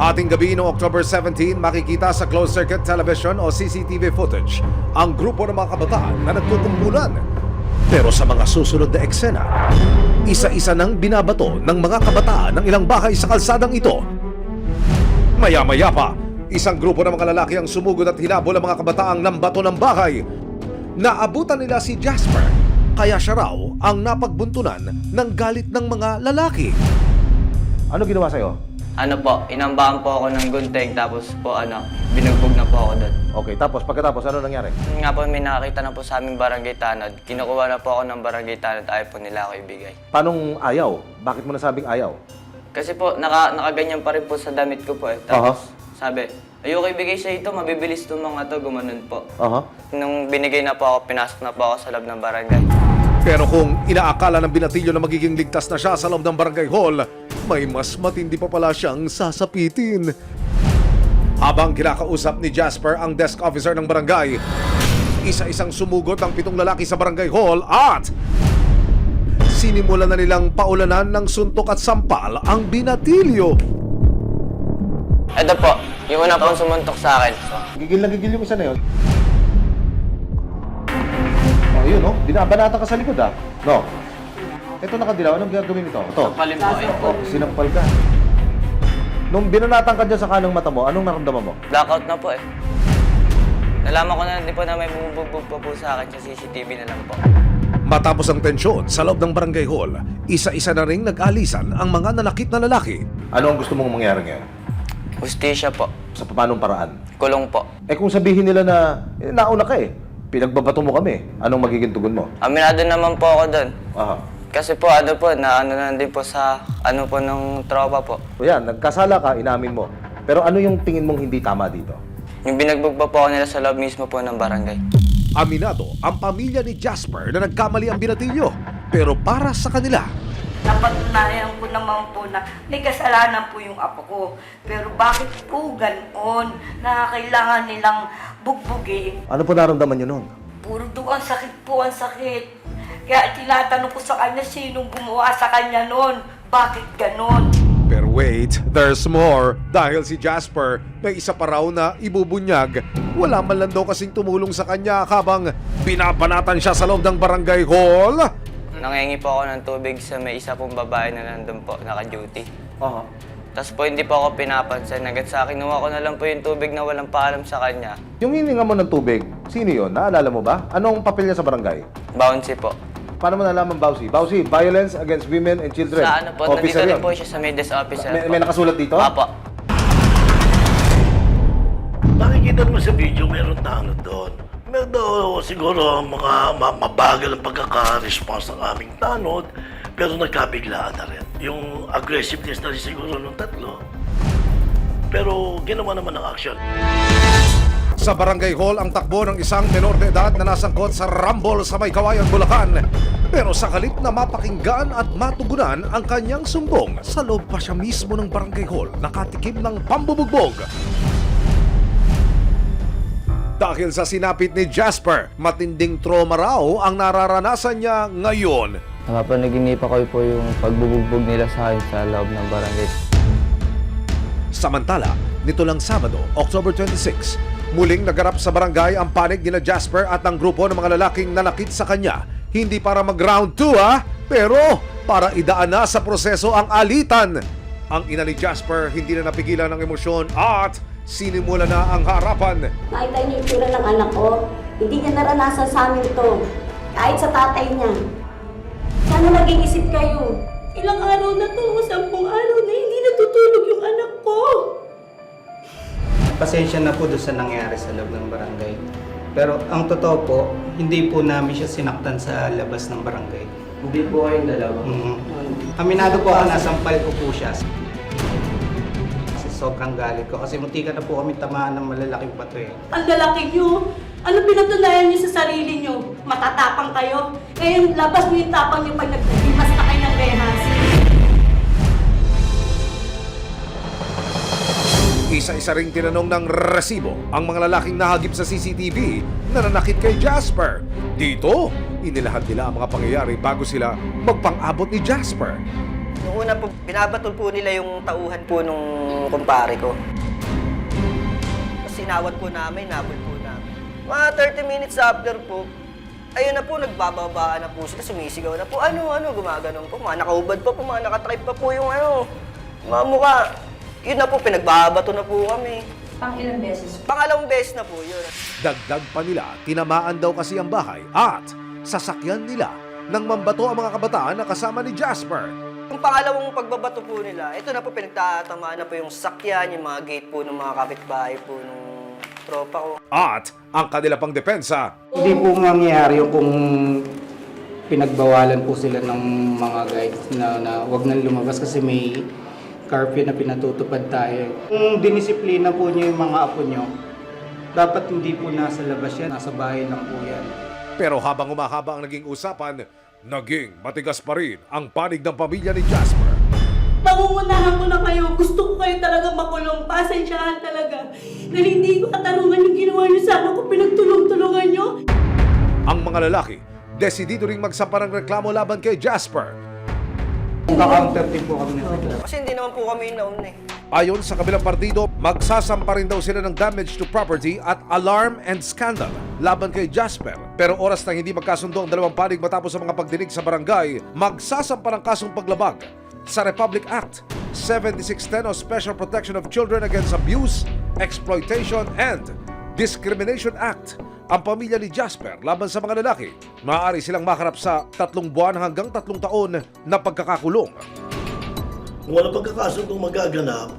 Ating gabi noong October 17, makikita sa closed-circuit television o CCTV footage ang grupo ng mga kabataan na nagkukumpulan. Pero sa mga susunod na eksena, isa-isa nang binabato ng mga kabataan ng ilang bahay sa kalsadang ito. Maya-maya pa, isang grupo ng mga lalaki ang sumugod at hinabol ang mga kabataang nambato ng bahay. Naabutan nila si Jasper, kaya siya raw ang napagbuntunan ng galit ng mga lalaki. Ano ginawa sa'yo? Ano po, inambahan po ako ng gunting tapos po binugbog na po ako doon. Okay, tapos pagkatapos ano nangyari? Yun nga po, may nakakita na po sa aming barangay tanod. Kinukuha na po ako ng barangay tanod, ayaw po nila ako ibigay. Paanong ayaw? Bakit mo nasabing ayaw? Kasi po, nakaganyan pa rin po sa damit ko po eh. Tapos sabi, ayoko ibigay sa ito, mabibilis itong mga to, gumanon po. Nung binigay na po ako, pinasok na po ako sa loob ng barangay. Pero kung inaakala ng binatilyo na magiging ligtas na siya sa loob ng barangay hall, may mas matindi pa pala siyang sasapitin. Habang kinakausap ni Jasper ang desk officer ng barangay, isa-isang sumugot ang 7 lalaki sa barangay hall at sinimulan na nilang paulanan ng suntok at sampal ang binatilyo. Ito po, yung una pong sumuntok sa akin. Gigil na gigil yung isa na yun. Oh, yun oh, binabanata ka sa likod ah. No. Ito nakadilaw, anong gagawin nito? Ito. Sampalin po eh. Oh, sinampal ka. Nung binanatan ka dyan sa kanang mata mo, anong naramdaman mo? Blackout na po eh. Nalaman ko na din po na may bumubugbog pa po sa akin sa CCTV na lang po. Matapos ang tensyon sa loob ng barangay hall, isa-isa na ring nag-alisan ang mga nanakit na lalaki. Ano ang gusto mong mangyari ngayon? Hustisya po. Sa paanong paraan? Kulong po. Eh kung sabihin nila na, nauna ka eh, pinagbabato mo kami, anong magiging tugon mo? Aminado naman po ako doon. Aha. Kasi po, na din po sa, po ng tropa po. O yan, nagkasala ka, inamin mo. Pero ano yung tingin mong hindi tama dito? Yung binagbog po ako nila sa loob mismo po ng barangay. Aminado ang pamilya ni Jasper na nagkamali ang binatilyo. Pero para sa kanila, napatunayan ko naman po na may kasalanan po yung apo ko. Pero bakit po ganoon na kailangan nilang bugbugin? ano po naramdaman nyo noon? Puro dugang sakit po, ang sakit. Kaya tinatanong ko sa kanya, sinong gumawa sa kanya noon? Bakit ganon? Pero wait, there's more. Dahil si Jasper may isa pa raw na ibubunyag. Wala man lang daw kasing tumulong sa kanya habang binabanatan siya sa loob ng barangay hall. Nangingi po ako ng tubig sa may isa pong babae na nandun po, naka-duty. Aha. Tapos po hindi po ako pinapansin. Agad sa akin, kinuha ko na lang po yung tubig na walang paalam sa kanya. Yung hininga mo ng tubig, sino yun? Naalala mo ba? Anong papel niya sa barangay? Bouncy po. Paano mo nalaman Bausi? Bausi, Violence Against Women and Children. Sa ano po, nandito Officer rin yun. po siya sa may desk officer May nakasulat dito? Apo. Makikita mo sa video, meron tanod doon. Meron siguro mga mabagal ang pagkaka-response ng aming tanod, pero nagkabiglaan na rin. Yung aggressiveness na rin siguro ng tatlo, pero ginawa naman ng action. Sa barangay hall ang takbo ng isang menor de edad na nasangkot sa rumble sa May Kawayan, Bulacan. Pero sa halip na mapakinggan at matugunan ang kanyang sumbong, sa loob pa siya mismo ng barangay hall nakatikim ng pambubugbog. Dahil sa sinapit ni Jasper, matinding trauma raw ang nararanasan niya ngayon. Napapanaginipan ko po yung pagbubugbog nila sa akin sa loob ng barangay. Samantala, nito lang Sabado, October 26, muling nagarap sa barangay ang panig nila Jasper at ang grupo ng mga lalaking nanakit sa kanya. Hindi para mag-round 2 pero para idaan na sa proseso ang alitan. Ang ina ni Jasper hindi na napigilan ng emosyon at sinimula na ang harapan. Nakita niyo yung itsura ng anak ko. Hindi niya naranasan sa amin to. Kahit sa tatay niya. Sana mag-iisip kayo. Ilang araw na to, 10 araw na hindi natutulog yung anak ko. Pasensya na po doon sa nangyari sa loob ng barangay. Pero ang totoo po, hindi po namin siya sinaktan sa labas ng barangay. Hindi po kayong dalawa. Aminado po ako, nasampal ko po siya. Kasi sobrang galit ko. Kasi muntikan na po kami tamaan ng malalaking bato eh. Ang lalaki niyo. Ano pinatunayan niyo sa sarili niyo? Matatapang kayo. Ngayon, labas niyo yung tapang niyo pag nagbimas na kayo ng rehas. Isa-isa ring tinanong ng resibo ang mga lalaking nahagip sa CCTV na nanakit kay Jasper. Dito, inilahad nila ang mga pangyayari bago sila magpang-abot ni Jasper. Noong una po, binabatol po nila yung tauhan po nung kumpare ko. Tapos sinawat po namin, nabol po namin. Mga 30 minutes after po, ayun na po, nagbababaan na po sila, sumisigaw na po, gumaganon po. Mga nakaubad pa po, mga nakatripe pa po yung mga mukha. Yun na po, pinagbabato na po kami. Pang ilang beses? Pangalawang beses na po yun. Dagdag pa nila, tinamaan daw kasi ang bahay at sasakyan nila nang mambato ang mga kabataan na kasama ni Jasper. Yung pangalawang pagbabato po nila, ito na po pinagtatamaan na po yung sakyan, yung mga gate po ng mga kapitbahay po ng tropa ko. At ang kanila pang depensa, Hindi po mangyayari yung kung pinagbawalan po sila ng mga guides na wag nang lumabas kasi may curfew na pinatutupad tayo. Kung dinisiplina po niyo yung mga apo niyo, dapat hindi po nasa labas yan, nasa bahay lang po yan. pero habang umahaba ang naging usapan, naging matigas pa rin ang panig ng pamilya ni Jasper. Pangungunahan ko na kayo. Gusto ko kayo talaga makulong. Pasensyahan talaga. Dahil hindi ko katarungan yung ginawa niyo sa akin ko. Pinagtulong-tulungan niyo. Ang mga lalaki, desidido ring magsampa ng reklamo laban kay Jasper. Naka-counter din po kami nito. Kasi hindi naman po kami nauna eh. Ayon sa kabilang partido, magsasampa rin daw sila ng damage to property at alarm and scandal laban kay Jasper. Pero oras na hindi magkasundo ang dalawang panig matapos sa mga pagdinig sa barangay, magsasampa ng kasong paglabag sa Republic Act 7610 o Special Protection of Children Against Abuse, Exploitation and Discrimination Act. Ang pamilya ni Jasper laban sa mga lalaki, maaari silang makarap sa 3 buwan hanggang 3 taon na pagkakakulong. Kung walang pagkakasundong magaganap,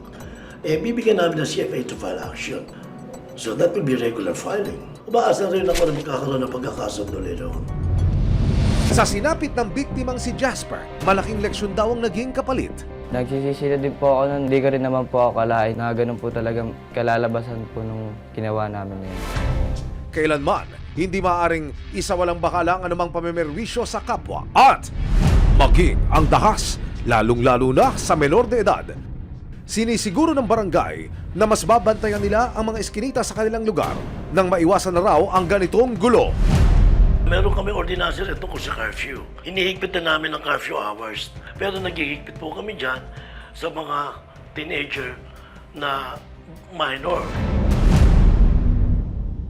bibigyan namin ng CFA to file action. So that will be regular filing. Umaasa rin ako na magkakaroon ng pagkakasundo later on. Sa sinapit ng biktimang si Jasper, malaking leksyon daw ang naging kapalit. Nagsisisi din po ako nun. Hindi ko rin naman po ako kalain na ganun po talagang kalalabasan po nung ginawa namin ngayon. Kailanman, hindi maaaring isawalang bakala ang anumang pamimerwisyo sa kapwa at maging ang dahas, lalong-lalo na sa menor de edad. Sinisiguro ng barangay na mas babantayan nila ang mga eskinita sa kanilang lugar nang maiwasan na raw ang ganitong gulo. Meron kami ordinansa rin tungkol sa curfew. Hinihigpit na namin ang curfew hours. Pero nagigigpit po kami dyan sa mga teenager na minor.